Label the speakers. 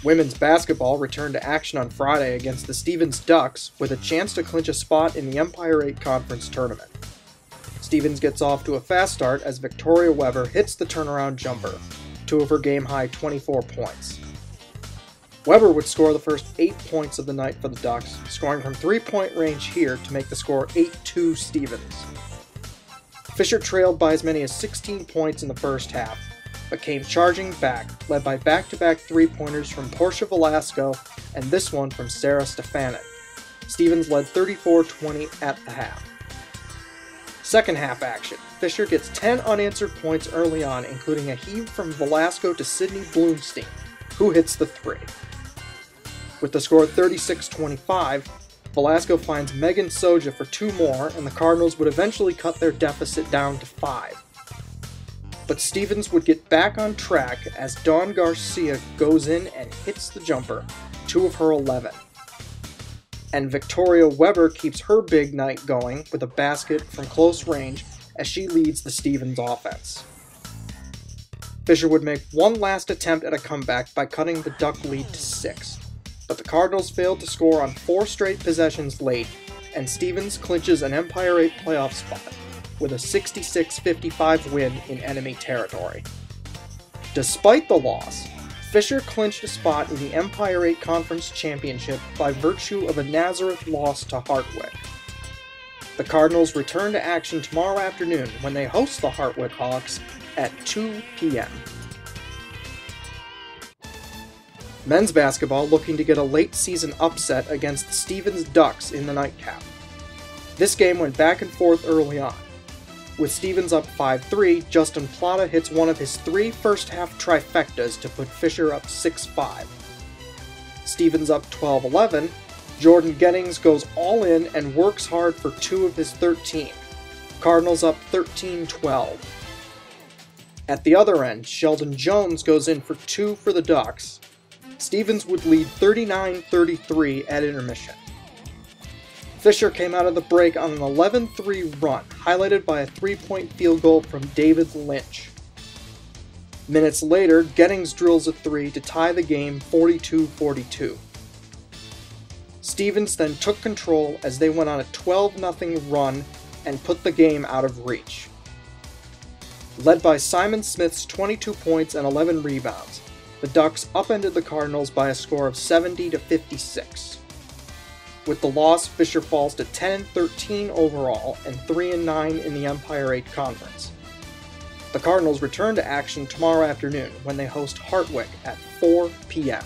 Speaker 1: Women's basketball returned to action on Friday against the Stevens Ducks with a chance to clinch a spot in the Empire 8 Conference Tournament. Stevens gets off to a fast start as Victoria Weber hits the turnaround jumper, two of her game-high 24 points. Weber would score the first 8 points of the night for the Ducks, scoring from three-point range here to make the score 8-2 Stevens. Fisher trailed by as many as 16 points in the first half, but came charging back, led by back-to-back three-pointers from Portia Velasco and this one from Sarah Stefanik. Stevens led 34-20 at the half. Second half action. Fisher gets 10 unanswered points early on, including a heave from Velasco to Sydney Bloomstein, who hits the three. With the score 36-25, Velasco finds Megan Soja for two more, and the Cardinals would eventually cut their deficit down to 5. But Stevens would get back on track as Dawn Garcia goes in and hits the jumper, 2 of her 11. And Victoria Weber keeps her big night going with a basket from close range as she leads the Stevens offense. Fisher would make one last attempt at a comeback by cutting the Duck lead to 6, but the Cardinals failed to score on 4 straight possessions late, and Stevens clinches an Empire 8 playoff spot with a 66-55 win in enemy territory. Despite the loss, Fisher clinched a spot in the Empire 8 Conference Championship by virtue of a Nazareth loss to Hartwick. The Cardinals return to action tomorrow afternoon when they host the Hartwick Hawks at 2 p.m. Men's basketball looking to get a late-season upset against the Stevens Ducks in the nightcap. This game went back and forth early on. With Stevens up 5-3, Justin Plata hits one of his 3 first-half trifectas to put Fisher up 6-5. Stevens up 12-11, Jordan Gettings goes all in and works hard for 2 of his 13. Cardinals up 13-12. At the other end, Sheldon Jones goes in for 2 for the Ducks. Stevens would lead 39-33 at intermission. Fisher came out of the break on an 11-3 run, highlighted by a 3-point field goal from David Lynch. Minutes later, Gettings drills a 3 to tie the game 42-42. Stevens then took control as they went on a 12-0 run and put the game out of reach. Led by Simon Smith's 22 points and 11 rebounds, the Ducks upended the Cardinals by a score of 70-56. With the loss, Fisher falls to 10-13 overall and 3-9 in the Empire 8 Conference. The Cardinals return to action tomorrow afternoon when they host Hartwick at 4 p.m.